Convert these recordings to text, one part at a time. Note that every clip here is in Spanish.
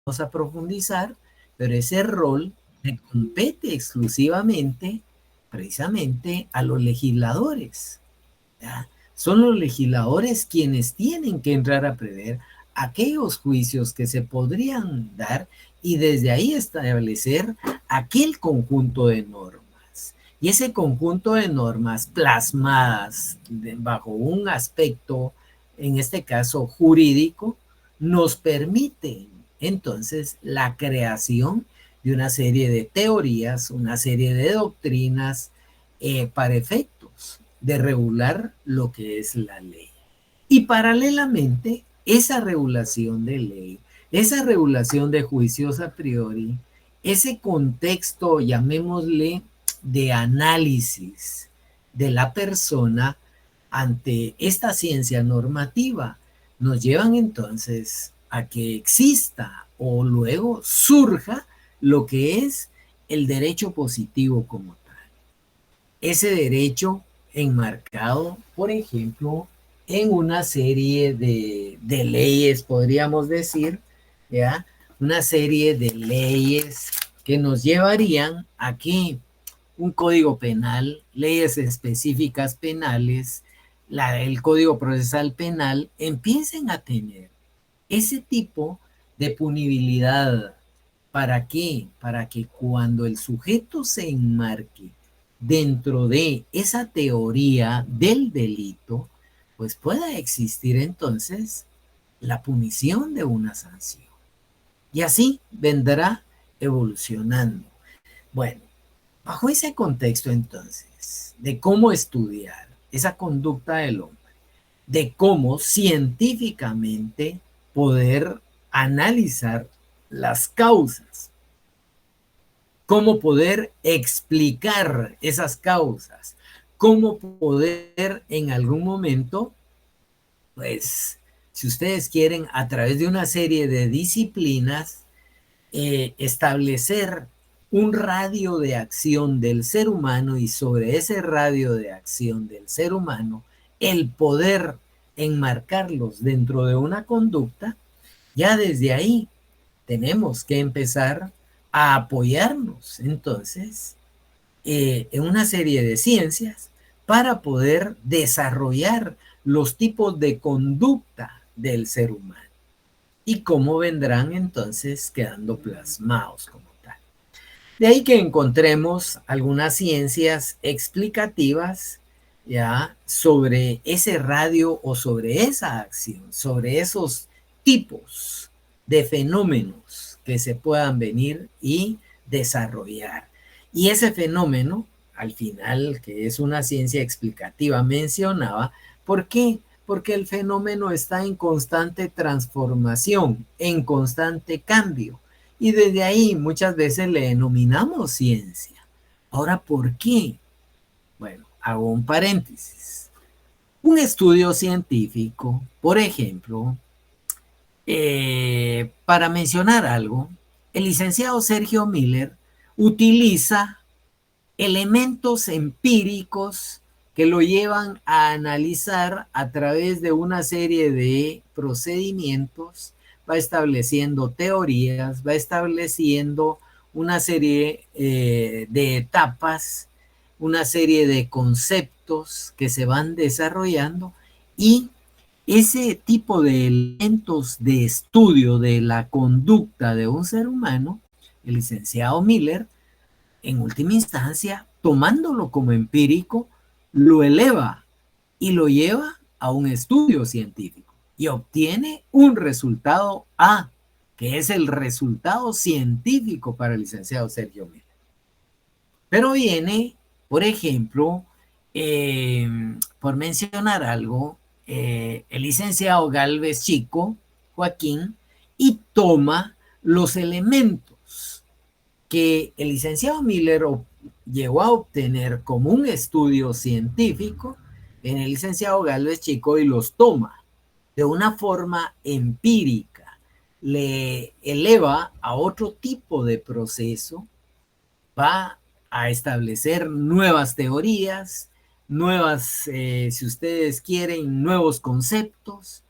a profundizar, pero ese rol le compete exclusivamente, precisamente, a los legisladores. ¿Ya? Son los legisladores quienes tienen que entrar a prever aquellos juicios que se podrían dar y desde ahí establecer aquel conjunto de normas. Y ese conjunto de normas plasmadas bajo un aspecto, en este caso jurídico, nos permite entonces la creación de una serie de teorías, una serie de doctrinas para efectos de regular lo que es la ley. Y paralelamente, esa regulación de ley, esa regulación de juicios a priori, ese contexto, llamémosle, de análisis de la persona ante esta ciencia normativa, nos llevan entonces a que exista o luego surja lo que es el derecho positivo como tal. Ese derecho enmarcado, por ejemplo, en una serie de leyes, podríamos decir, ¿ya? Una serie de leyes que nos llevarían a que un código penal, leyes específicas penales, el Código Procesal Penal, empiecen a tener ese tipo de punibilidad. ¿Para qué? Para que cuando el sujeto se enmarque dentro de esa teoría del delito, pues pueda existir entonces la punición de una sanción. Y así vendrá evolucionando. Bueno, bajo ese contexto entonces, de cómo estudiar esa conducta del hombre, de cómo científicamente poder analizar las causas, cómo poder explicar esas causas, cómo poder en algún momento, pues, si ustedes quieren, a través de una serie de disciplinas, establecer un radio de acción del ser humano y sobre ese radio de acción del ser humano, el poder enmarcarlos dentro de una conducta, ya desde ahí tenemos que empezar a apoyarnos entonces en una serie de ciencias para poder desarrollar los tipos de conducta del ser humano y cómo vendrán entonces quedando plasmados como tal. De ahí que encontremos algunas ciencias explicativas ya sobre ese radio o sobre esa acción, sobre esos tipos de fenómenos que se puedan venir y desarrollar. Y ese fenómeno, al final, que es una ciencia explicativa, mencionaba, ¿por qué? Porque el fenómeno está en constante transformación, en constante cambio. Y desde ahí muchas veces le denominamos ciencia. Ahora, ¿por qué? Bueno, hago un paréntesis. Un estudio científico, por ejemplo, para mencionar algo, el licenciado Sergio Miller utiliza elementos empíricos que lo llevan a analizar a través de una serie de procedimientos, va estableciendo teorías, va estableciendo una serie de etapas, una serie de conceptos que se van desarrollando y ese tipo de elementos de estudio de la conducta de un ser humano, el licenciado Miller, en última instancia, tomándolo como empírico, lo eleva y lo lleva a un estudio científico y obtiene un resultado A, que es el resultado científico para el licenciado Sergio Miller. Pero viene, por ejemplo, por mencionar algo, el licenciado Galvez Chico, Joaquín, y toma los elementos que el licenciado Miller llegó a obtener como un estudio científico en el licenciado Galvez Chico y los toma de una forma empírica, le eleva a otro tipo de proceso, va a establecer nuevas teorías, nuevas, si ustedes quieren, nuevos conceptos,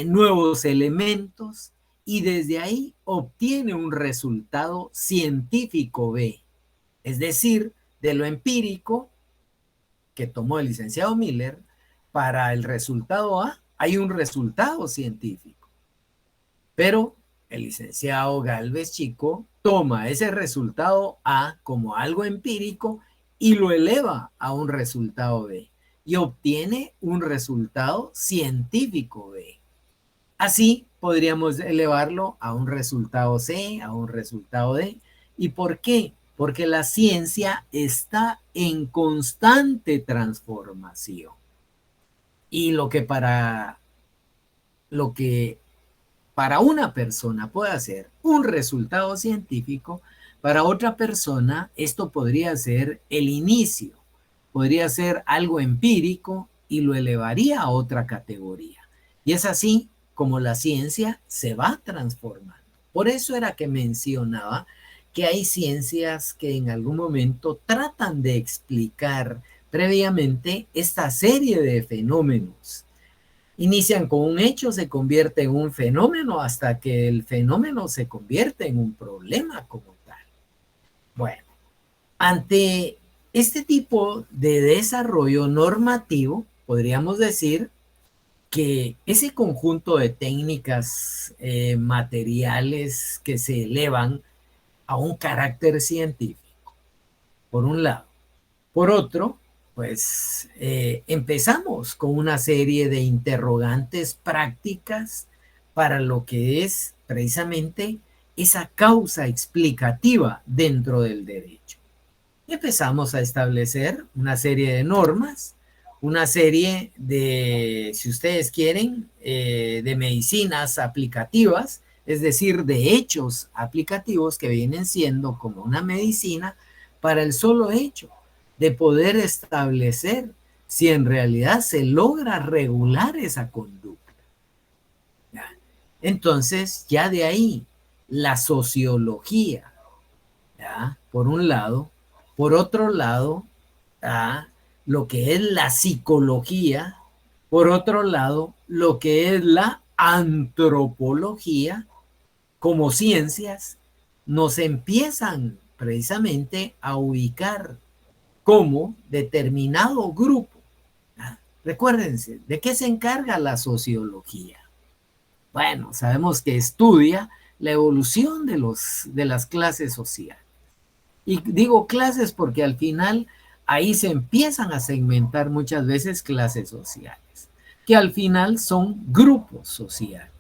nuevos elementos, y desde ahí obtiene un resultado científico B. Es decir, de lo empírico que tomó el licenciado Miller, para el resultado A hay un resultado científico. Pero el licenciado Gálvez Chico toma ese resultado A como algo empírico y lo eleva a un resultado B y obtiene un resultado científico B. Así podríamos elevarlo a un resultado C, a un resultado D. ¿Y por qué? Porque la ciencia está en constante transformación. Y lo que para una persona puede ser un resultado científico, para otra persona esto podría ser el inicio, podría ser algo empírico y lo elevaría a otra categoría. Y es así como la ciencia se va transformando. Por eso era que mencionaba que hay ciencias que en algún momento tratan de explicar previamente esta serie de fenómenos. Inician con un hecho, se convierte en un fenómeno hasta que el fenómeno se convierte en un problema como tal. Bueno, ante este tipo de desarrollo normativo, podríamos decir que ese conjunto de técnicas materiales que se elevan a un carácter científico, por un lado. Por otro, pues empezamos con una serie de interrogantes prácticas para lo que es precisamente esa causa explicativa dentro del derecho. Empezamos a establecer una serie de normas, una serie de, si ustedes quieren, de medicinas aplicativas, es decir, de hechos aplicativos que vienen siendo como una medicina para el solo hecho de poder establecer si en realidad se logra regular esa conducta. ¿Ya? Entonces, ya de ahí, la sociología, ¿ya? Por un lado. Por otro lado, lo que es la psicología. Por otro lado, lo que es la antropología, como ciencias, nos empiezan precisamente a ubicar como determinado grupo. Recuérdense, ¿de qué se encarga la sociología? Bueno, sabemos que estudia la evolución de las clases sociales. Y digo clases porque al final ahí se empiezan a segmentar muchas veces clases sociales, que al final son grupos sociales.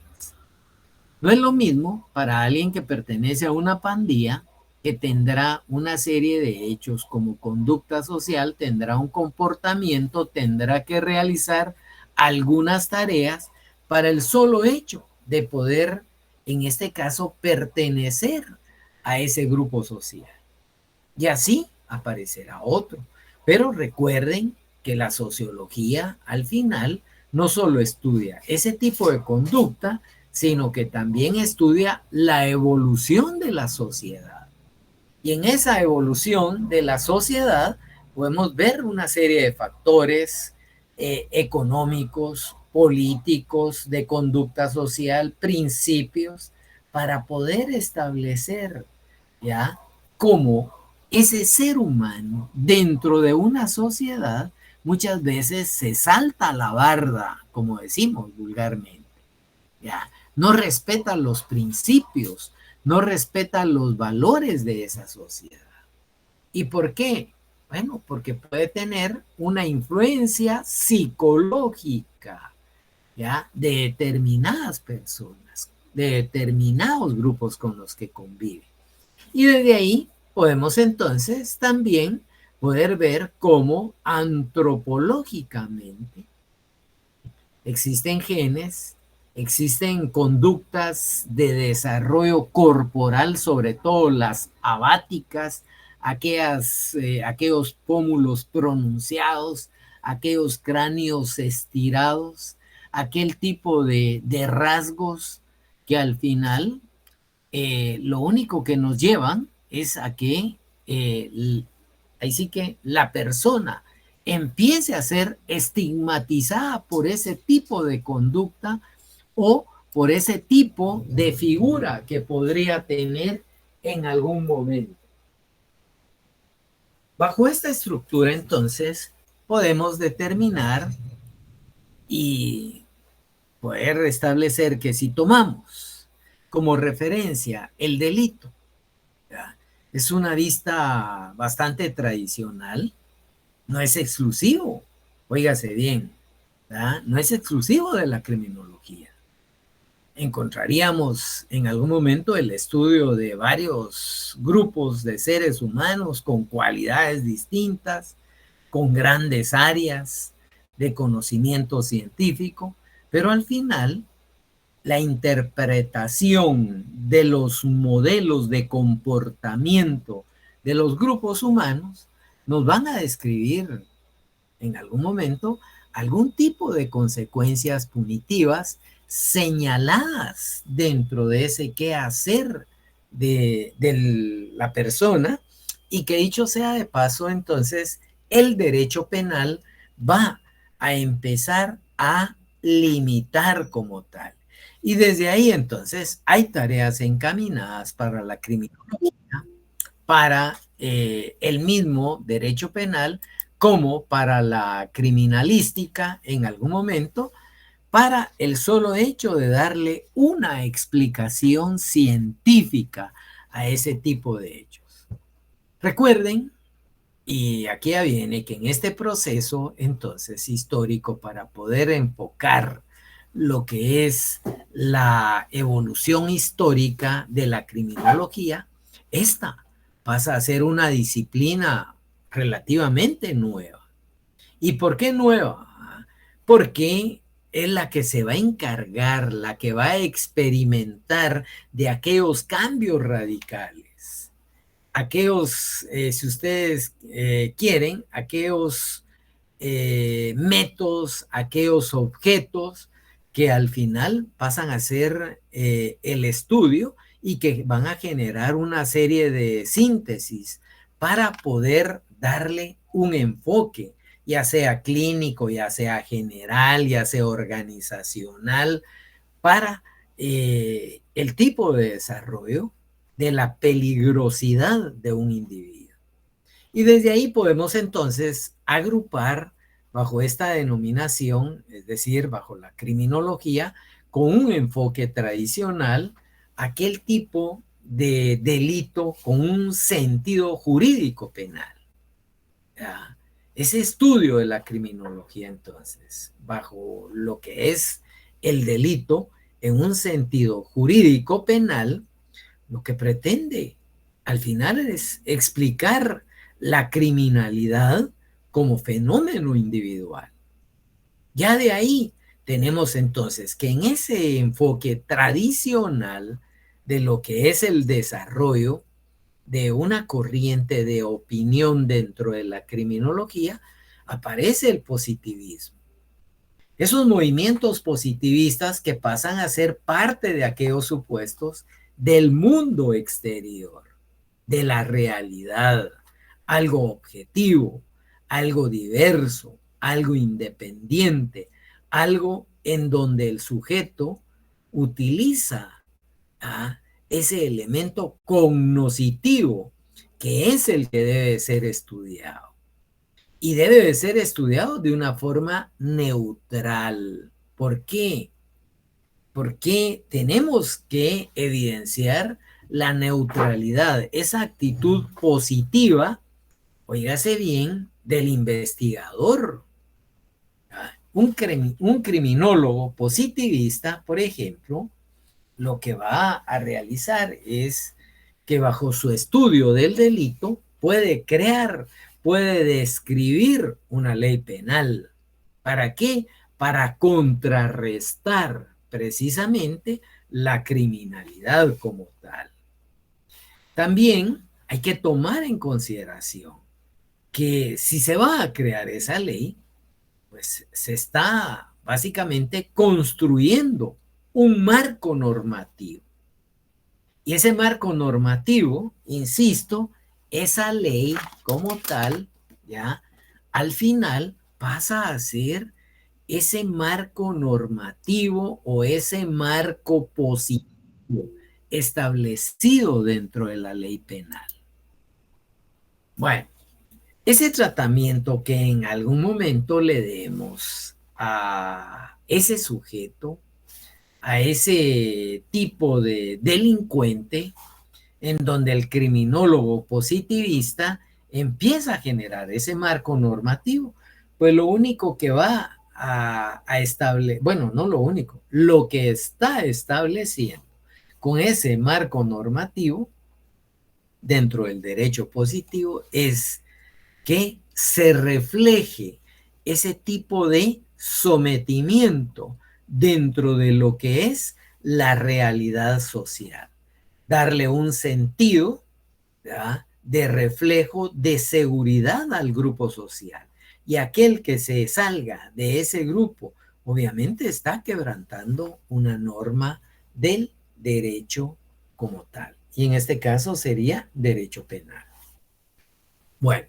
No es lo mismo para alguien que pertenece a una pandilla, que tendrá una serie de hechos como conducta social, tendrá un comportamiento, tendrá que realizar algunas tareas para el solo hecho de poder, en este caso, pertenecer a ese grupo social. Y así aparecerá otro. Pero recuerden que la sociología al final no solo estudia ese tipo de conducta, sino que también estudia la evolución de la sociedad. Y en esa evolución de la sociedad podemos ver una serie de factores económicos, políticos, de conducta social, principios, para poder establecer ya cómo ese ser humano dentro de una sociedad muchas veces se salta la barda, como decimos vulgarmente. Ya, no respeta los principios, no respeta los valores de esa sociedad. ¿Y por qué? Bueno, porque puede tener una influencia psicológica, ¿ya? De determinadas personas, de determinados grupos con los que convive. Y desde ahí podemos entonces también poder ver cómo antropológicamente existen genes, existen conductas de desarrollo corporal, sobre todo las abáticas, aquellos pómulos pronunciados, aquellos cráneos estirados, aquel tipo de rasgos que al final lo único que nos llevan es a que ahí sí que la persona empiece a ser estigmatizada por ese tipo de conducta o por ese tipo de figura que podría tener en algún momento. Bajo esta estructura, entonces, podemos determinar y poder establecer que si tomamos como referencia el delito, ¿ya? Es una vista bastante tradicional, no es exclusivo, óigase bien, ¿ya? No es exclusivo de la criminología. Encontraríamos en algún momento el estudio de varios grupos de seres humanos con cualidades distintas, con grandes áreas de conocimiento científico, pero al final la interpretación de los modelos de comportamiento de los grupos humanos nos van a describir en algún momento algún tipo de consecuencias punitivas señaladas dentro de ese quehacer de la persona, y que dicho sea de paso, entonces el derecho penal va a empezar a limitar como tal. Y desde ahí entonces hay tareas encaminadas para la criminología, para el mismo derecho penal, como para la criminalística en algún momento, para el solo hecho de darle una explicación científica a ese tipo de hechos. Recuerden, y aquí ya viene, que en este proceso entonces histórico, para poder enfocar lo que es la evolución histórica de la criminología, esta pasa a ser una disciplina relativamente nueva. ¿Y por qué nueva? Porque es la que se va a encargar, la que va a experimentar de aquellos cambios radicales, aquellos, si ustedes quieren, aquellos métodos, aquellos objetos que al final pasan a ser el estudio y que van a generar una serie de síntesis para poder darle un enfoque, ya sea clínico, ya sea general, ya sea organizacional, para el tipo de desarrollo de la peligrosidad de un individuo. Y desde ahí podemos entonces agrupar bajo esta denominación, es decir, bajo la criminología, con un enfoque tradicional, aquel tipo de delito con un sentido jurídico penal. ¿Ya? Ese estudio de la criminología, entonces, bajo lo que es el delito en un sentido jurídico penal, lo que pretende al final es explicar la criminalidad como fenómeno individual. Ya de ahí tenemos entonces que en ese enfoque tradicional de lo que es el desarrollo de una corriente de opinión dentro de la criminología, aparece el positivismo. Esos movimientos positivistas que pasan a ser parte de aquellos supuestos del mundo exterior, de la realidad, algo objetivo, algo diverso, algo independiente, algo en donde el sujeto utiliza ese elemento cognoscitivo que es el que debe ser estudiado. Y debe de ser estudiado de una forma neutral. ¿Por qué? Porque tenemos que evidenciar la neutralidad, esa actitud positiva, oígase bien, del investigador. Un criminólogo positivista, por ejemplo, lo que va a realizar es que bajo su estudio del delito puede crear, puede describir una ley penal. ¿Para qué? Para contrarrestar precisamente la criminalidad como tal. También hay que tomar en consideración que si se va a crear esa ley, pues se está básicamente construyendo un marco normativo. Y ese marco normativo, insisto, esa ley como tal, ya, al final pasa a ser ese marco normativo o ese marco positivo establecido dentro de la ley penal. Bueno, ese tratamiento que en algún momento le demos a ese sujeto, a ese tipo de delincuente, en donde el criminólogo positivista empieza a generar ese marco normativo, pues lo único que va a establecer, bueno, no lo único, lo que está estableciendo con ese marco normativo dentro del derecho positivo es que se refleje ese tipo de sometimiento dentro de lo que es la realidad social. Darle un sentido, ¿verdad?, de reflejo de seguridad al grupo social. Y aquel que se salga de ese grupo, obviamente está quebrantando una norma del derecho como tal. Y en este caso sería derecho penal. Bueno,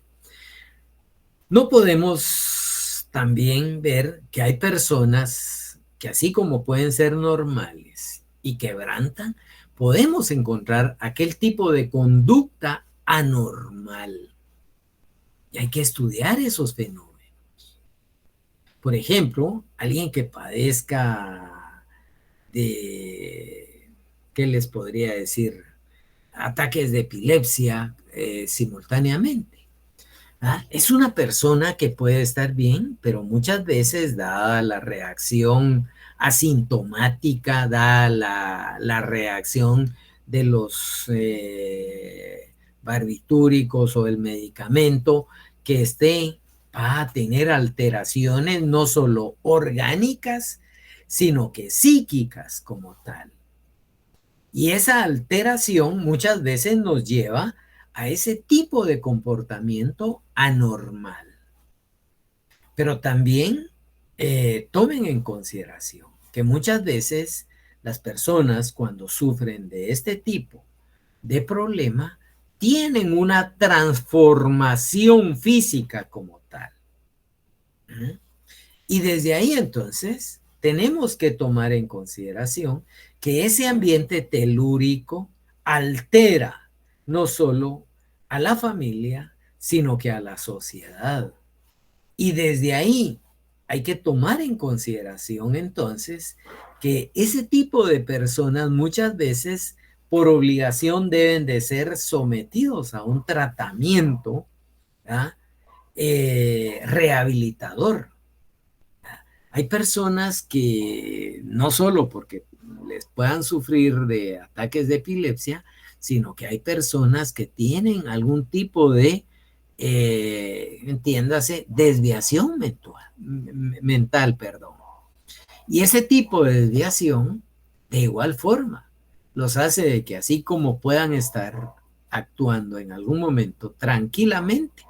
no podemos también ver que hay personas que así como pueden ser normales y quebrantan, podemos encontrar aquel tipo de conducta anormal. Y hay que estudiar esos fenómenos. Por ejemplo, alguien que padezca de, ¿qué les podría decir? Ataques de epilepsia simultáneamente. Es una persona que puede estar bien, pero muchas veces, dada la reacción asintomática, dada la reacción de los barbitúricos o el medicamento, que esté a tener alteraciones no solo orgánicas, sino que psíquicas como tal. Y esa alteración muchas veces nos lleva a ese tipo de comportamiento anormal. Pero también tomen en consideración que muchas veces las personas cuando sufren de este tipo de problema tienen una transformación física como tal. Y desde ahí entonces tenemos que tomar en consideración que ese ambiente telúrico altera no solo a la familia, sino que a la sociedad. Y desde ahí hay que tomar en consideración entonces que ese tipo de personas muchas veces por obligación deben de ser sometidos a un tratamiento rehabilitador. Hay personas que no solo porque les puedan sufrir de ataques de epilepsia, sino que hay personas que tienen algún tipo de, entiéndase, desviación mental, perdón. Y ese tipo de desviación, de igual forma, los hace de que así como puedan estar actuando en algún momento tranquilamente,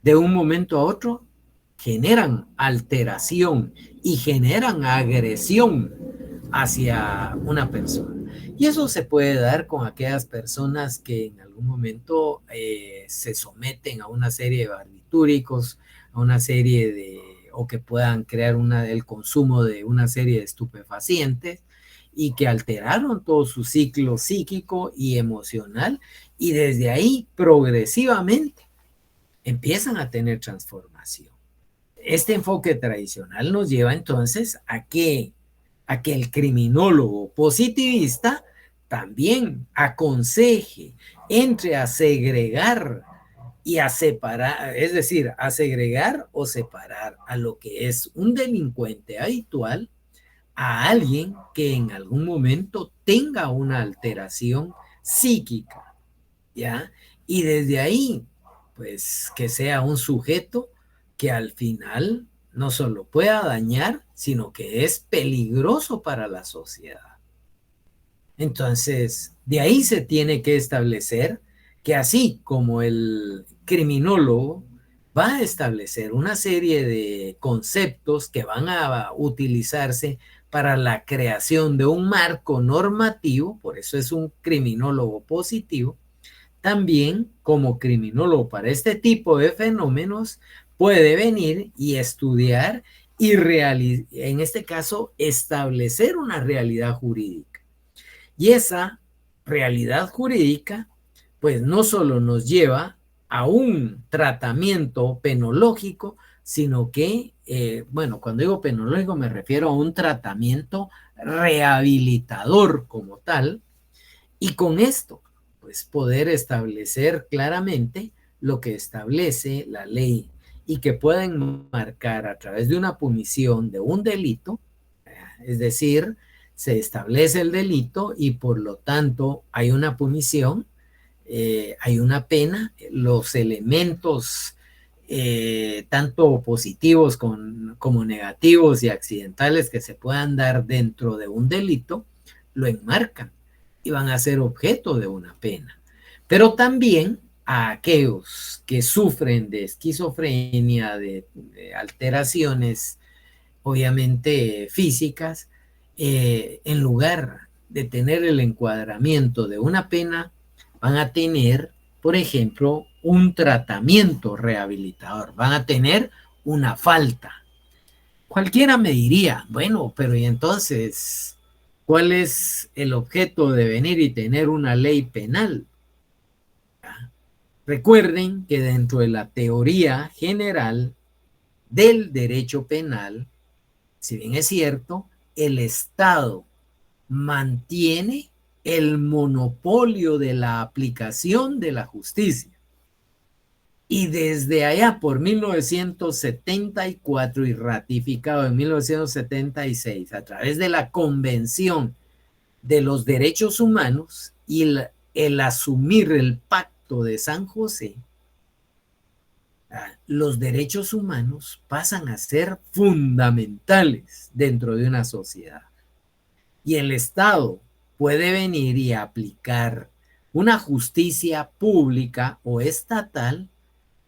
de un momento a otro, generan alteración y generan agresión hacia una persona. Y eso se puede dar con aquellas personas que en algún momento se someten a una serie de barbitúricos, a una serie de, o que puedan crear el consumo de una serie de estupefacientes y que alteraron todo su ciclo psíquico y emocional, y desde ahí progresivamente empiezan a tener transformación. Este enfoque tradicional nos lleva entonces a que el criminólogo positivista también aconseje, entre a segregar y a separar, es decir, a segregar o separar a lo que es un delincuente habitual a alguien que en algún momento tenga una alteración psíquica, ¿ya? Y desde ahí, pues que sea un sujeto que al final no solo pueda dañar, sino que es peligroso para la sociedad. Entonces, de ahí se tiene que establecer que así como el criminólogo va a establecer una serie de conceptos que van a utilizarse para la creación de un marco normativo, por eso es un criminólogo positivo, también como criminólogo para este tipo de fenómenos puede venir y estudiar y en este caso establecer una realidad jurídica. Y esa realidad jurídica pues no solo nos lleva a un tratamiento penológico, sino que, bueno, cuando digo penológico me refiero a un tratamiento rehabilitador como tal, y con esto, pues poder establecer claramente lo que establece la ley y que pueden marcar a través de una punición de un delito, es decir, se establece el delito y por lo tanto hay una punición, hay una pena, los elementos tanto positivos como negativos y accidentales que se puedan dar dentro de un delito, lo enmarcan y van a ser objeto de una pena. Pero también a aquellos que sufren de esquizofrenia, de alteraciones obviamente físicas, en lugar de tener el encuadramiento de una pena, van a tener, por ejemplo, un tratamiento rehabilitador, van a tener una falta. Cualquiera me diría, bueno, pero ¿y entonces cuál es el objeto de venir y tener una ley penal? Recuerden que dentro de la teoría general del derecho penal, si bien es cierto, el Estado mantiene el monopolio de la aplicación de la justicia. Y desde allá por 1974 y ratificado en 1976 a través de la Convención de los Derechos Humanos y el asumir el Pacto de San José, los derechos humanos pasan a ser fundamentales dentro de una sociedad. Y el Estado puede venir y aplicar una justicia pública o estatal,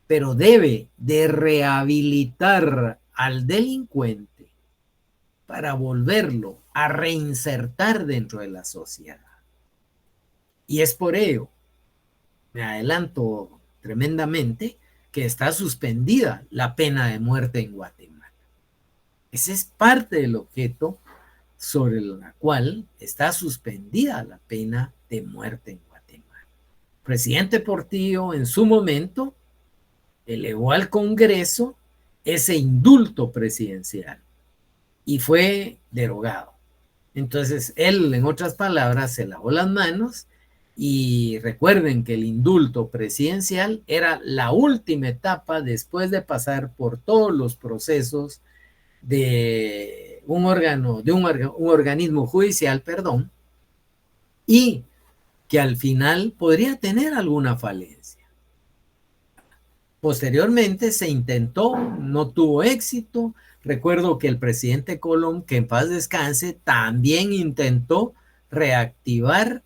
pero debe de rehabilitar al delincuente para volverlo a reinsertar dentro de la sociedad. Y es por ello, me adelanto tremendamente, que está suspendida la pena de muerte en Guatemala. Ese es parte del objeto sobre la cual está suspendida la pena de muerte en Guatemala. El presidente Portillo en su momento elevó al Congreso ese indulto presidencial y fue derogado. Entonces él, en otras palabras, se lavó las manos. Y recuerden que el indulto presidencial era la última etapa después de pasar por todos los procesos de un organismo judicial, perdón, y que al final podría tener alguna falencia. Posteriormente se intentó, no tuvo éxito. Recuerdo que el presidente Colom, que en paz descanse, también intentó reactivar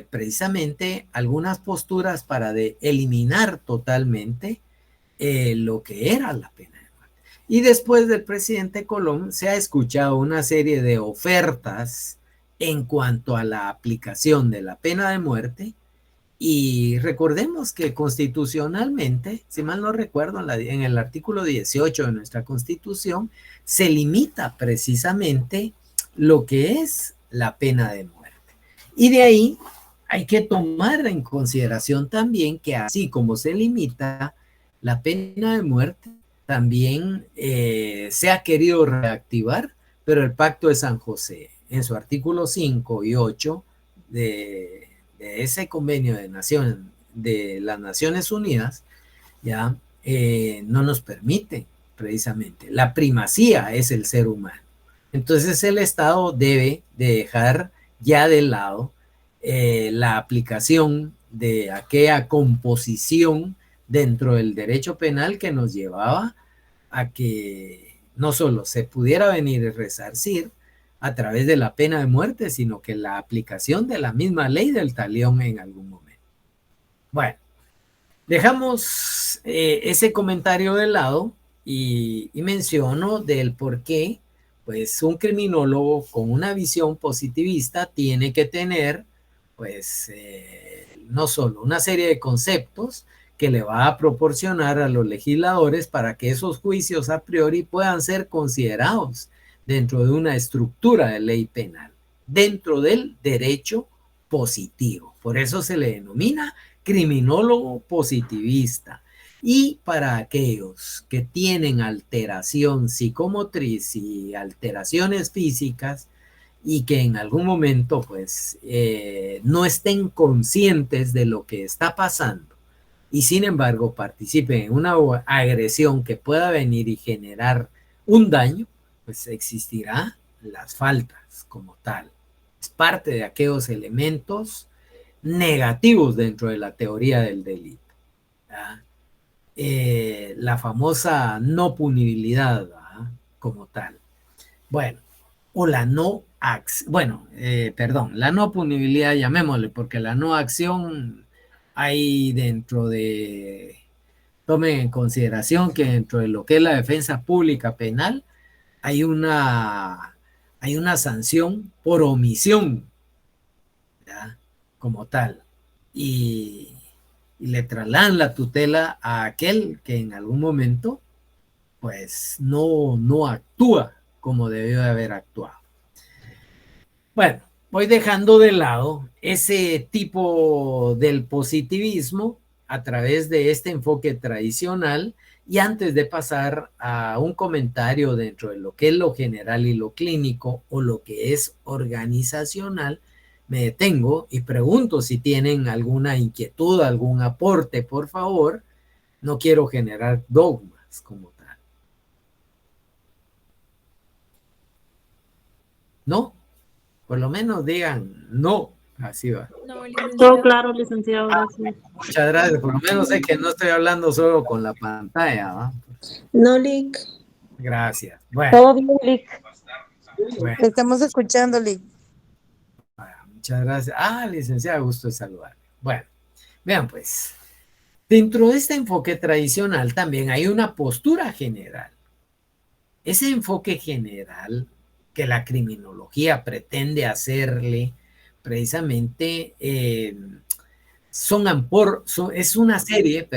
precisamente algunas posturas para eliminar totalmente lo que era la pena de muerte. Y después del presidente Colom se ha escuchado una serie de ofertas en cuanto a la aplicación de la pena de muerte. Y recordemos que constitucionalmente, si mal no recuerdo, en el artículo 18 de nuestra Constitución, se limita precisamente lo que es la pena de muerte. Y de ahí hay que tomar en consideración también que así como se limita la pena de muerte, también se ha querido reactivar, pero el Pacto de San José, en su artículo 5 y 8 de ese convenio de las Naciones Unidas, ya no nos permite precisamente. La primacía es el ser humano. Entonces el Estado debe de dejar ya de lado la aplicación de aquella composición dentro del derecho penal que nos llevaba a que no solo se pudiera venir a resarcir a través de la pena de muerte, sino que la aplicación de la misma ley del talión en algún momento. Bueno, dejamos ese comentario de lado y menciono del por qué pues un criminólogo con una visión positivista tiene que tener pues no solo una serie de conceptos que le va a proporcionar a los legisladores para que esos juicios a priori puedan ser considerados dentro de una estructura de ley penal, dentro del derecho positivo. Por eso se le denomina criminólogo positivista. Y para aquellos que tienen alteración psicomotriz y alteraciones físicas y que en algún momento pues no estén conscientes de lo que está pasando y sin embargo participen en una agresión que pueda venir y generar un daño, pues existirá las faltas como tal. Es parte de aquellos elementos negativos dentro de la teoría del delito. La famosa no punibilidad, ¿verdad? Como tal. Bueno, o la no acción, bueno, perdón, la no punibilidad, llamémosle, porque la no acción hay dentro de, tomen en consideración que dentro de lo que es la defensa pública penal hay una sanción por omisión, ¿verdad? Como tal, y le trasladan la tutela a aquel que en algún momento pues no actúa como debió de haber actuado. Bueno, voy dejando de lado ese tipo del positivismo a través de este enfoque tradicional y antes de pasar a un comentario dentro de lo que es lo general y lo clínico o lo que es organizacional, me detengo y pregunto si tienen alguna inquietud, algún aporte, por favor. No quiero generar dogmas como tal. ¿No? Por lo menos digan no, así va. No, todo claro, licenciado, gracias. Muchas gracias, por lo menos sé que no estoy hablando solo con la pantalla, ¿va? No, Lic. Gracias. Bueno. Todo bien, Lic. Bueno. Te estamos escuchando, Lic. Muchas gracias. Licenciada, gusto de saludar. Bueno, vean pues, dentro de este enfoque tradicional también hay una postura general. Ese enfoque general que la criminología pretende hacerle precisamente es una serie,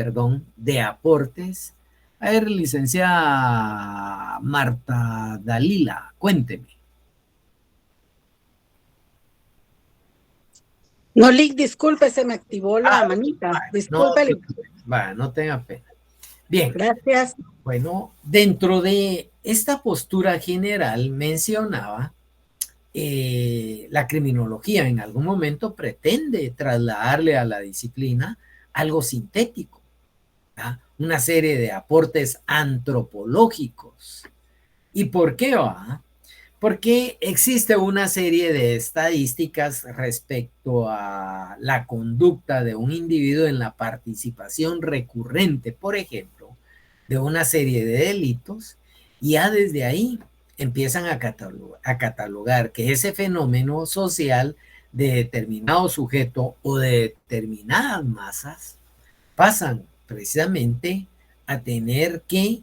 de aportes. A ver, licenciada Marta Dalila, cuénteme. No, Lic, disculpe, se me activó la manita. Disculpe, Lic. No tenga pena. Bien. Gracias. Bueno, dentro de esta postura general mencionaba la criminología en algún momento pretende trasladarle a la disciplina algo sintético, ¿verdad? Una serie de aportes antropológicos. ¿Y por qué va? Porque existe una serie de estadísticas respecto a la conducta de un individuo en la participación recurrente, por ejemplo, de una serie de delitos, y ya desde ahí empiezan a catalogar que ese fenómeno social de determinado sujeto o de determinadas masas pasan precisamente a tener que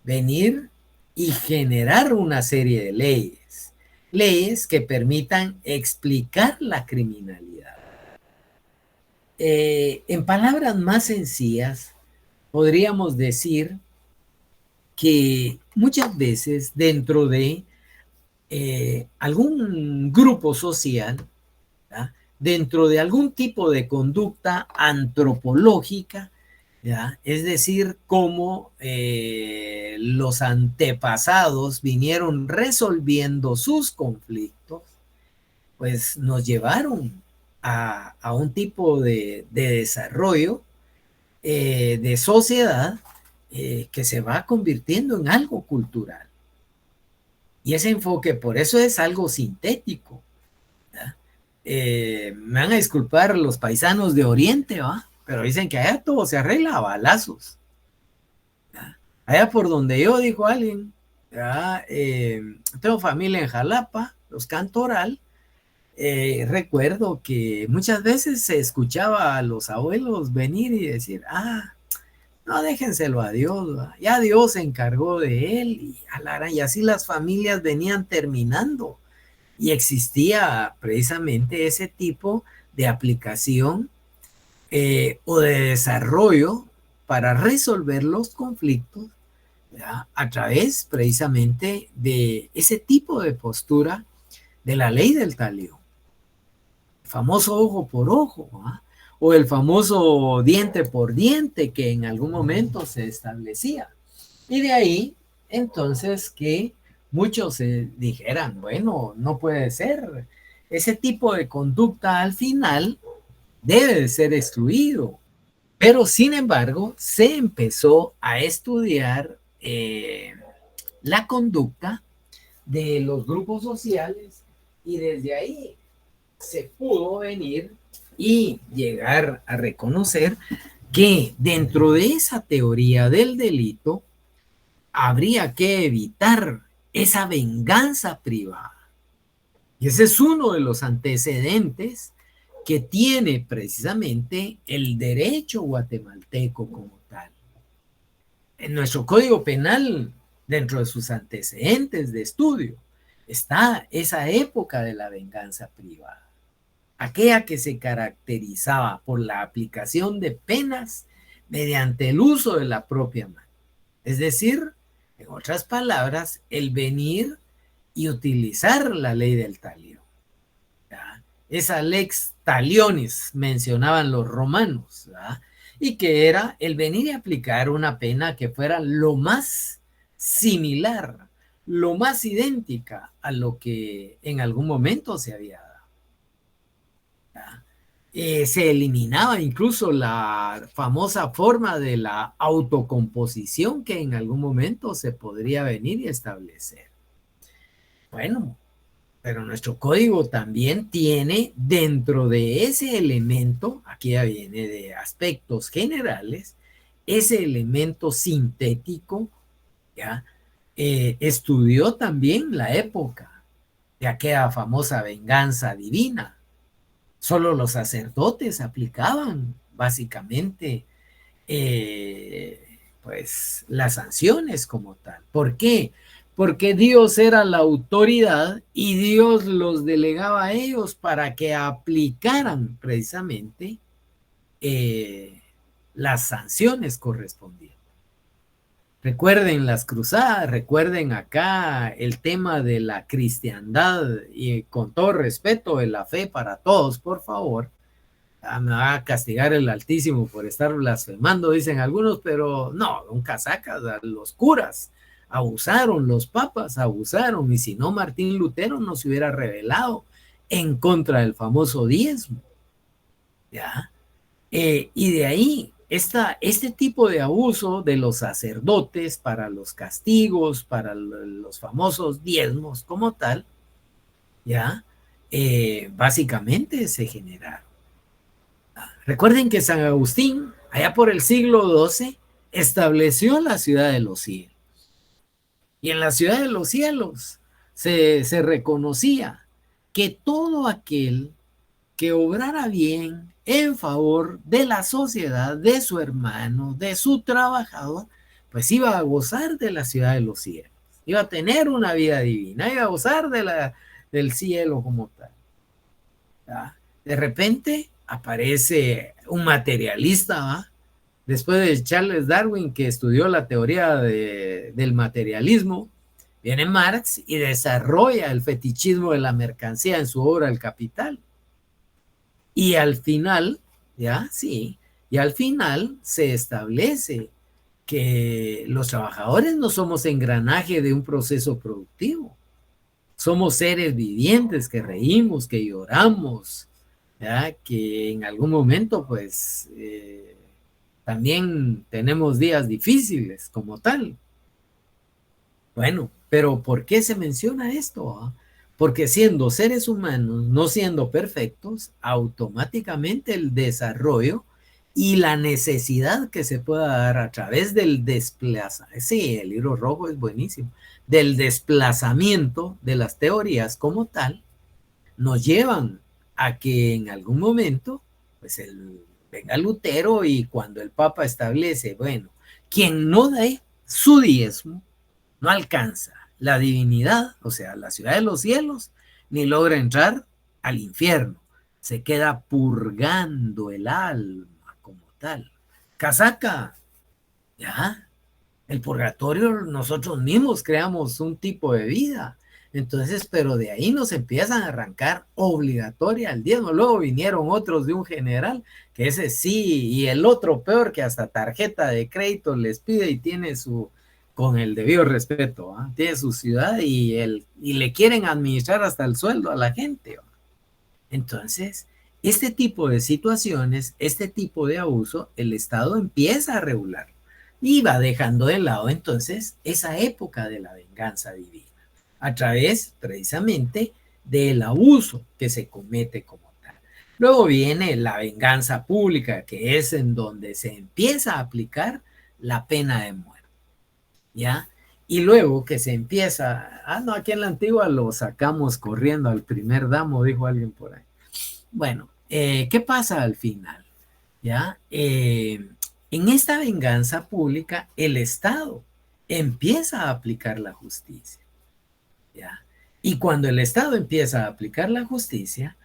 venir y generar una serie de leyes que permitan explicar la criminalidad. En palabras más sencillas, podríamos decir que muchas veces dentro de algún grupo social, ¿verdad? Dentro de algún tipo de conducta antropológica, ¿ya? Es decir, cómo los antepasados vinieron resolviendo sus conflictos, pues nos llevaron a un tipo de desarrollo de sociedad que se va convirtiendo en algo cultural. Y ese enfoque, por eso es algo sintético. Me van a disculpar los paisanos de Oriente, ¿va? Pero dicen que allá todo se arregla a balazos. ¿Ya? Allá por donde yo, dijo alguien, tengo familia en Jalapa, los Cantoral. Recuerdo que muchas veces se escuchaba a los abuelos venir y decir, no, déjenselo a Dios, ¿va? Ya Dios se encargó de él, y así las familias venían terminando. Y existía precisamente ese tipo de aplicación o de desarrollo para resolver los conflictos, ¿verdad?, a través precisamente de ese tipo de postura de la ley del talión. El famoso ojo por ojo, ¿verdad?, o el famoso diente por diente que en algún momento se establecía. Y de ahí, entonces, que muchos dijeran, bueno, no puede ser, ese tipo de conducta al final debe de ser excluido. Pero, sin embargo, se empezó a estudiar la conducta de los grupos sociales y desde ahí se pudo venir y llegar a reconocer que dentro de esa teoría del delito habría que evitar esa venganza privada. Y ese es uno de los antecedentes que tiene precisamente el derecho guatemalteco como tal. En nuestro Código Penal, dentro de sus antecedentes de estudio, está esa época de la venganza privada, aquella que se caracterizaba por la aplicación de penas mediante el uso de la propia mano. Es decir, en otras palabras, el venir y utilizar la ley del talión. ¿Ya? Esa lex talionis mencionaban los romanos, ¿verdad?, y que era el venir y aplicar una pena que fuera lo más similar, lo más idéntica a lo que en algún momento se había dado. Se eliminaba incluso la famosa forma de la autocomposición que en algún momento se podría venir y establecer. Bueno, pero nuestro código también tiene dentro de ese elemento, aquí ya viene de aspectos generales, ese elemento sintético, ¿ya? Estudió también la época de aquella famosa venganza divina. Solo los sacerdotes aplicaban básicamente pues las sanciones como tal. ¿Por qué? Porque Dios era la autoridad y Dios los delegaba a ellos para que aplicaran precisamente las sanciones correspondientes. Recuerden las cruzadas, recuerden acá el tema de la cristiandad y con todo respeto de la fe para todos, por favor. Me va a castigar el Altísimo por estar blasfemando, dicen algunos, pero no, nunca sacas, los curas abusaron, los papas abusaron, y si no, Martín Lutero no se hubiera rebelado en contra del famoso diezmo, ¿ya? Y de ahí, este tipo de abuso de los sacerdotes para los castigos, para los famosos diezmos como tal, ¿ya? Básicamente se generaron. Recuerden que San Agustín, allá por el siglo XII, estableció la ciudad de los cielos. Y en la ciudad de los cielos se reconocía que todo aquel que obrara bien en favor de la sociedad, de su hermano, de su trabajador, pues iba a gozar de la ciudad de los cielos. Iba a tener una vida divina, iba a gozar del cielo como tal. ¿Ya? De repente aparece un materialista, ¿va? Después de Charles Darwin, que estudió la teoría del materialismo, viene Marx y desarrolla el fetichismo de la mercancía en su obra El Capital. Y al final, ya, sí, y al final se establece que los trabajadores no somos engranaje de un proceso productivo. Somos seres vivientes que reímos, que lloramos, ¿ya? Que en algún momento, pues, también tenemos días difíciles como tal. Bueno, pero ¿por qué se menciona esto? Porque siendo seres humanos, no siendo perfectos, automáticamente el desarrollo y la necesidad que se pueda dar a través del desplazamiento, sí, el libro rojo es buenísimo, del desplazamiento de las teorías como tal, nos llevan a que en algún momento, pues venga Lutero y cuando el Papa establece, bueno, quien no dé su diezmo, no alcanza la divinidad, o sea, la ciudad de los cielos, ni logra entrar al infierno. Se queda purgando el alma como tal. Casaca, ¿ya? El purgatorio nosotros mismos creamos un tipo de vida. Entonces, pero de ahí nos empiezan a arrancar obligatoria el diezmo. Luego vinieron otros de un general, que ese sí, y el otro peor, que hasta tarjeta de crédito les pide y tiene su, con el debido respeto, ¿eh? Tiene su ciudad y le quieren administrar hasta el sueldo a la gente, ¿eh? Entonces, este tipo de situaciones, este tipo de abuso, el Estado empieza a regular y va dejando de lado entonces esa época de la venganza divina a través precisamente del abuso que se comete como tal. Luego viene la venganza pública, que es en donde se empieza a aplicar la pena de muerte, ¿ya? Y luego que se empieza, no, aquí en la antigua lo sacamos corriendo al primer damo, dijo alguien por ahí. Bueno, ¿qué pasa al final? ¿Ya? En esta venganza pública, el Estado empieza a aplicar la justicia, ¿ya? Y cuando el Estado empieza a aplicar la justicia,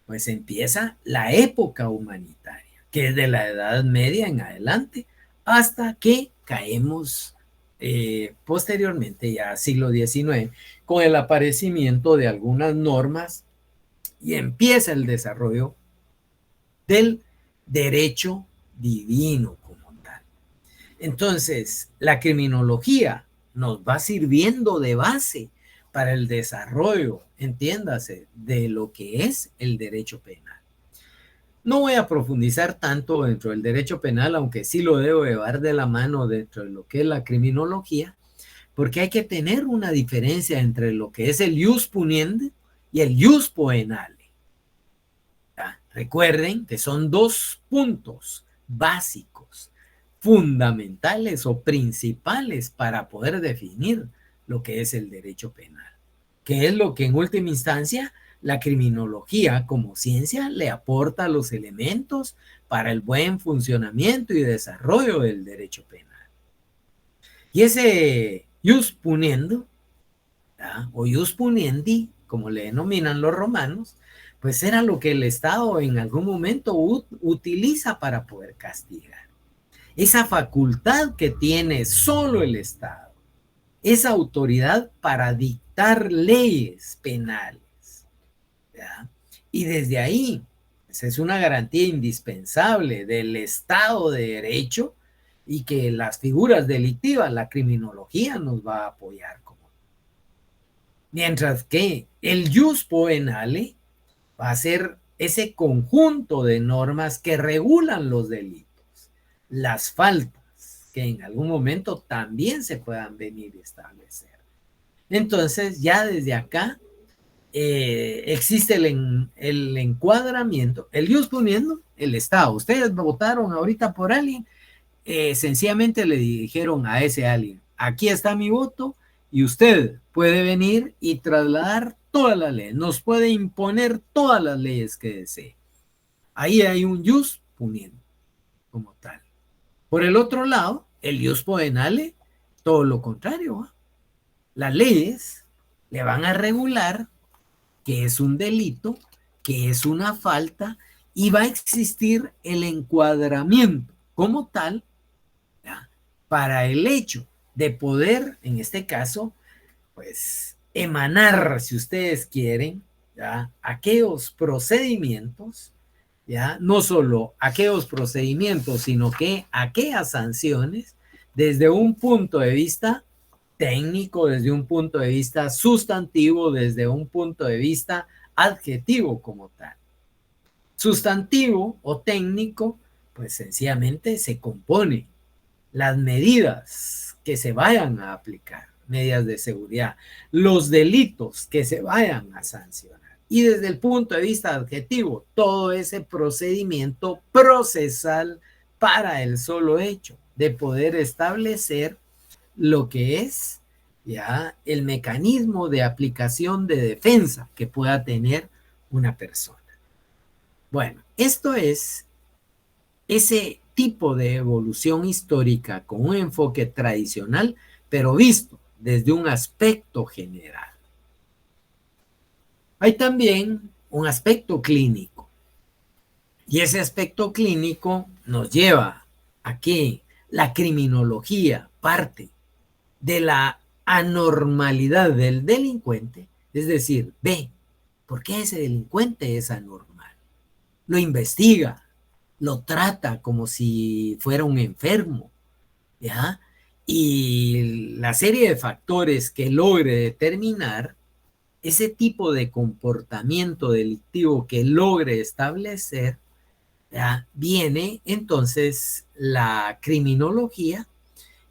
pues empieza la época humanitaria, que es de la Edad Media en adelante, hasta que caemos posteriormente, ya siglo XIX, con el aparecimiento de algunas normas y empieza el desarrollo del derecho divino como tal. Entonces, la criminología nos va sirviendo de base para el desarrollo, entiéndase, de lo que es el derecho penal. No voy a profundizar tanto dentro del derecho penal, aunque sí lo debo llevar de la mano dentro de lo que es la criminología, porque hay que tener una diferencia entre lo que es el ius puniendi y el ius poenale. Recuerden que son dos puntos básicos, fundamentales o principales para poder definir lo que es el derecho penal, que es lo que en última instancia la criminología como ciencia le aporta los elementos para el buen funcionamiento y desarrollo del derecho penal. Y ese ius punendo, o ius puniendi, como le denominan los romanos, pues era lo que el Estado en algún momento utiliza para poder castigar. Esa facultad que tiene solo el Estado, esa autoridad para dictar leyes penales, ¿ya? Y desde ahí, pues es una garantía indispensable del Estado de Derecho y que las figuras delictivas, la criminología nos va a apoyar. Mientras que el ius poenale va a ser ese conjunto de normas que regulan los delitos, las faltas, que en algún momento también se puedan venir a establecer. Entonces, ya desde acá existe el encuadramiento, el ius poniendo el Estado. Ustedes votaron ahorita por alguien, sencillamente le dijeron a ese alguien, aquí está mi voto, y usted puede venir y trasladar todas las leyes, nos puede imponer todas las leyes que desee. Ahí hay un ius puniendo como tal. Por el otro lado, el ius poenale, todo lo contrario, ¿eh? Las leyes le van a regular que es un delito, que es una falta, y va a existir el encuadramiento como tal, ¿ya? Para el hecho de poder, en este caso, pues emanar, si ustedes quieren, ¿ya? Aquellos procedimientos, ¿ya? No solo aquellos procedimientos, sino que aquellas sanciones desde un punto de vista técnico, desde un punto de vista sustantivo, desde un punto de vista adjetivo como tal. Sustantivo o técnico, pues sencillamente se compone las medidas que se vayan a aplicar, medidas de seguridad, los delitos que se vayan a sancionar. Y desde el punto de vista adjetivo, todo ese procedimiento procesal para el solo hecho de poder establecer lo que es ya el mecanismo de aplicación de defensa que pueda tener una persona. Bueno, esto es ese tipo de evolución histórica con un enfoque tradicional, pero visto desde un aspecto general. Hay también un aspecto clínico, y ese aspecto clínico nos lleva aquí La criminología parte de la anormalidad del delincuente, es decir, ve por qué ese delincuente es anormal. Lo investiga, lo trata como si fuera un enfermo, ¿ya? Y la serie de factores que logre determinar ese tipo de comportamiento delictivo que logre establecer, ¿ya? Viene entonces la criminología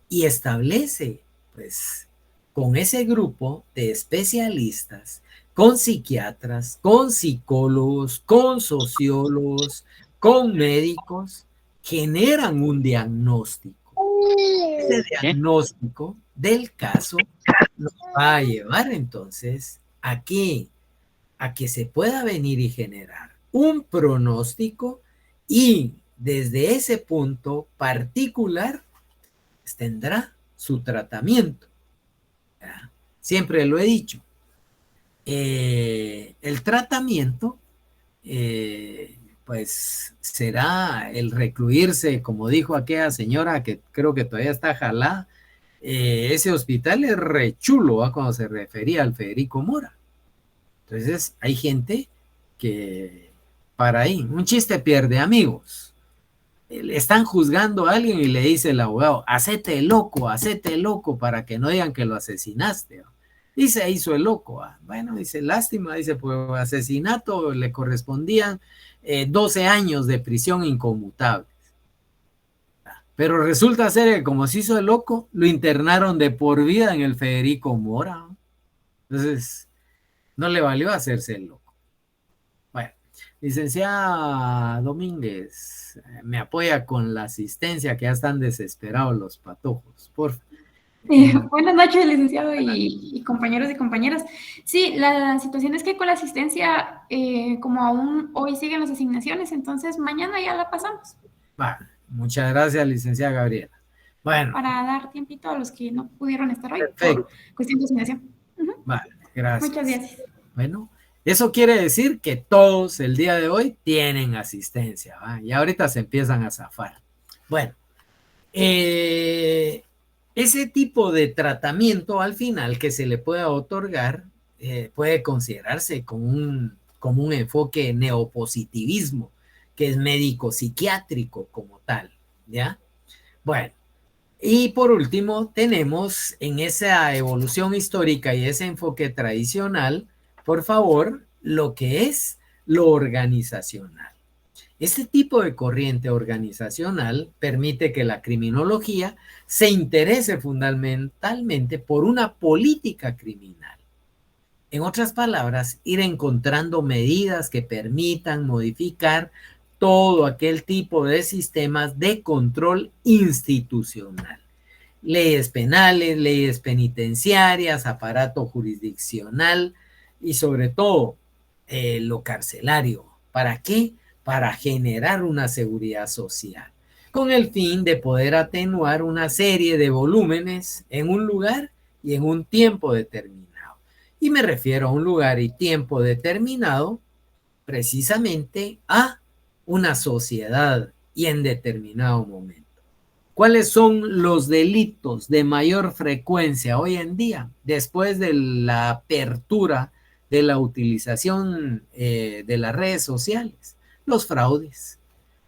y establece, pues, con ese grupo de especialistas, con psiquiatras, con psicólogos, con sociólogos, con médicos, generan un diagnóstico. Ese diagnóstico del caso nos va a llevar entonces a que se pueda venir y generar un pronóstico y desde ese punto particular pues, tendrá su tratamiento. ¿Ya? Siempre lo he dicho. El tratamiento pues será el recluirse, como dijo aquella señora que creo que todavía está jalada. Ese hospital es re chulo, ¿eh? Cuando se refería al Federico Mora. Entonces hay gente que para ahí, un chiste pierde amigos. Le están juzgando a alguien y le dice el abogado, hacete loco para que no digan que lo asesinaste. ¿No? Y se hizo el loco. ¿Ah? Bueno, dice, lástima, dice, pues asesinato le correspondían 12 años de prisión inconmutables. Pero resulta ser que como se hizo el loco, lo internaron de por vida en el Federico Mora. ¿No? Entonces, no le valió hacerse el loco. Bueno, licenciada Domínguez, me apoya con la asistencia que ya están desesperados los patojos, por favor. Buenas noches, licenciado y compañeros y compañeras. Sí, la situación es que con la asistencia, como aún hoy siguen las asignaciones, entonces mañana ya la pasamos. Vale, muchas gracias, licenciada Gabriela. Bueno. Para dar tiempito a los que no pudieron estar hoy perfecto. Por cuestión de asignación. Vale, gracias. Muchas gracias. Bueno, eso quiere decir que todos el día de hoy tienen asistencia, ¿va? Y ahorita se empiezan a zafar. Bueno, ese tipo de tratamiento al final que se le pueda otorgar puede considerarse como un enfoque neopositivismo, que es médico-psiquiátrico como tal, ¿ya? Bueno, y por último tenemos en esa evolución histórica y ese enfoque tradicional, por favor, lo que es lo organizacional. Este tipo de corriente organizacional permite que la criminología se interese fundamentalmente por una política criminal. En otras palabras, ir encontrando medidas que permitan modificar todo aquel tipo de sistemas de control institucional. Leyes penales, leyes penitenciarias, aparato jurisdiccional y sobre todo lo carcelario. ¿Para qué? Para generar una seguridad social, con el fin de poder atenuar una serie de volúmenes en un lugar y en un tiempo determinado. Y me refiero a un lugar y tiempo determinado precisamente a una sociedad y en determinado momento. ¿Cuáles son los delitos de mayor frecuencia hoy en día después de la apertura de la utilización de las redes sociales? Los fraudes,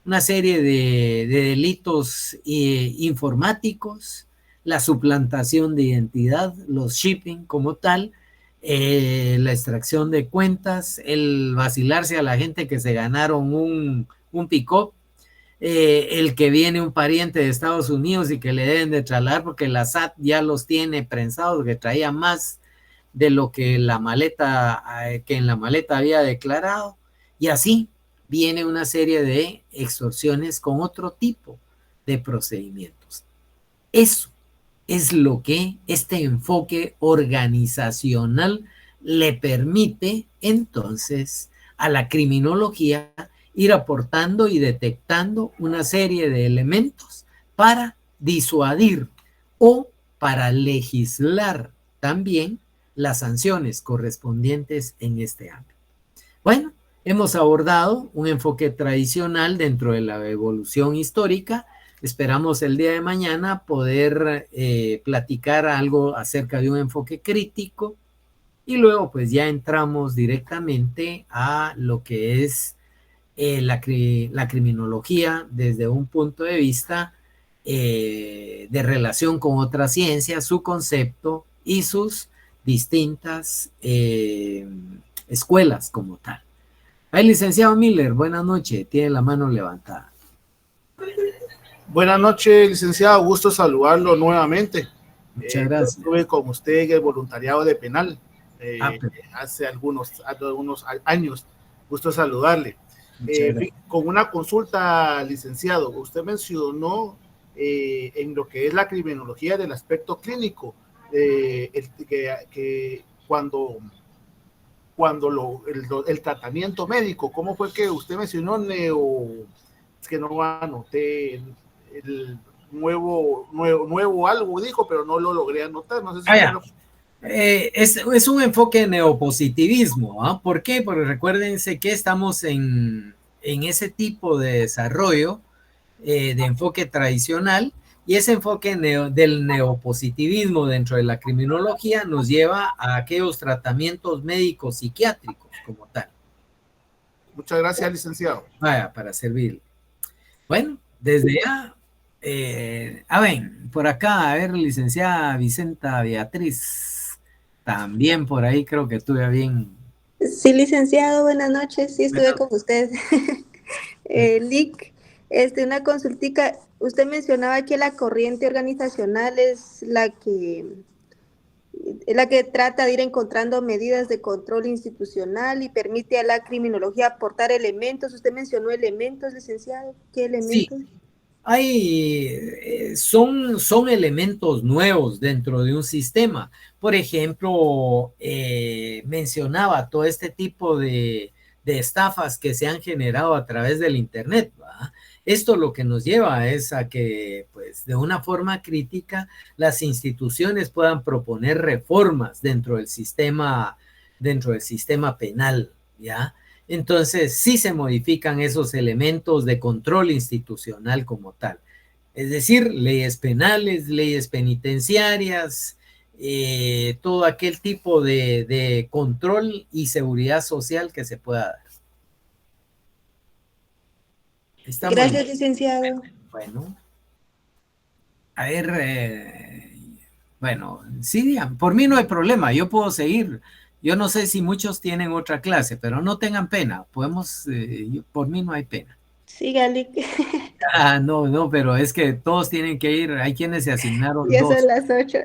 una serie de delitos informáticos, la suplantación de identidad, los shipping como tal, la extracción de cuentas, el vacilarse a la gente que se ganaron un pick-up, el que viene un pariente de Estados Unidos y que le deben de trasladar porque la SAT ya los tiene prensados, que traía más de lo que en la maleta había declarado, y así viene una serie de extorsiones con otro tipo de procedimientos. Eso es lo que este enfoque organizacional le permite entonces a la criminología ir aportando y detectando una serie de elementos para disuadir o para legislar también las sanciones correspondientes en este ámbito. Bueno, hemos abordado un enfoque tradicional dentro de la evolución histórica esperamos el día de mañana poder platicar algo acerca de un enfoque crítico y luego pues ya entramos directamente a lo que es la criminología desde un punto de vista de relación con otras ciencias, su concepto y sus distintas escuelas como tal. Ay, licenciado Miller, buenas noches, tiene la mano levantada. Buenas noches, licenciado, gusto saludarlo nuevamente. Muchas gracias. Estuve con usted en el voluntariado de penal hace algunos años, gusto saludarle. Con una consulta, licenciado, usted mencionó en lo que es la criminología del aspecto clínico, que cuando el tratamiento médico, ¿cómo fue que usted mencionó es que no anoté el nuevo algo dijo, pero no lo logré anotar, no sé si es un enfoque de neopositivismo, ¿eh? ¿Por qué? Porque recuérdense que estamos en ese tipo de desarrollo de enfoque tradicional, y ese enfoque del neopositivismo dentro de la criminología nos lleva a aquellos tratamientos médicos psiquiátricos como tal. Muchas gracias, licenciado. Vaya, para servirle. Bueno, desde ya, a ver, por acá, a ver, licenciada Vicenta Beatriz, también por ahí creo que estuve bien. Sí, licenciado, buenas noches, sí estuve con usted. Lic, una consultica, usted mencionaba que la corriente organizacional es la que trata de ir encontrando medidas de control institucional y permite a la criminología aportar elementos. Usted mencionó elementos, licenciado, ¿qué elementos? Sí, son elementos nuevos dentro de un sistema. Por ejemplo, mencionaba todo este tipo de estafas que se han generado a través del Internet, ¿va? Esto lo que nos lleva es a que, pues, de una forma crítica, las instituciones puedan proponer reformas dentro del sistema penal, ¿ya? Entonces, sí se modifican esos elementos de control institucional como tal. Es decir, leyes penales, leyes penitenciarias, todo aquel tipo de control y seguridad social que se pueda dar. Gracias, licenciado. Bueno, a ver, bueno, sí, por mí no hay problema, yo puedo seguir. Yo no sé si muchos tienen otra clase, pero no tengan pena, podemos, por mí no hay pena. Sí, Gali. No, pero es que todos tienen que ir, hay quienes se asignaron Ya dos. son las 8.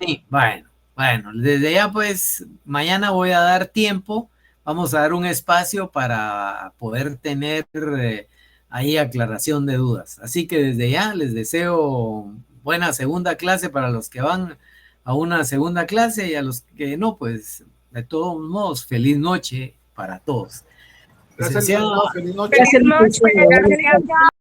Sí, bueno, desde ya pues mañana voy a dar tiempo, vamos a dar un espacio para poder tener ahí aclaración de dudas. Así que desde ya les deseo buena segunda clase para los que van a una segunda clase, y a los que no, pues de todos modos, feliz noche para todos. Gracias, Licenciado. feliz noche. Gracias, licenciado.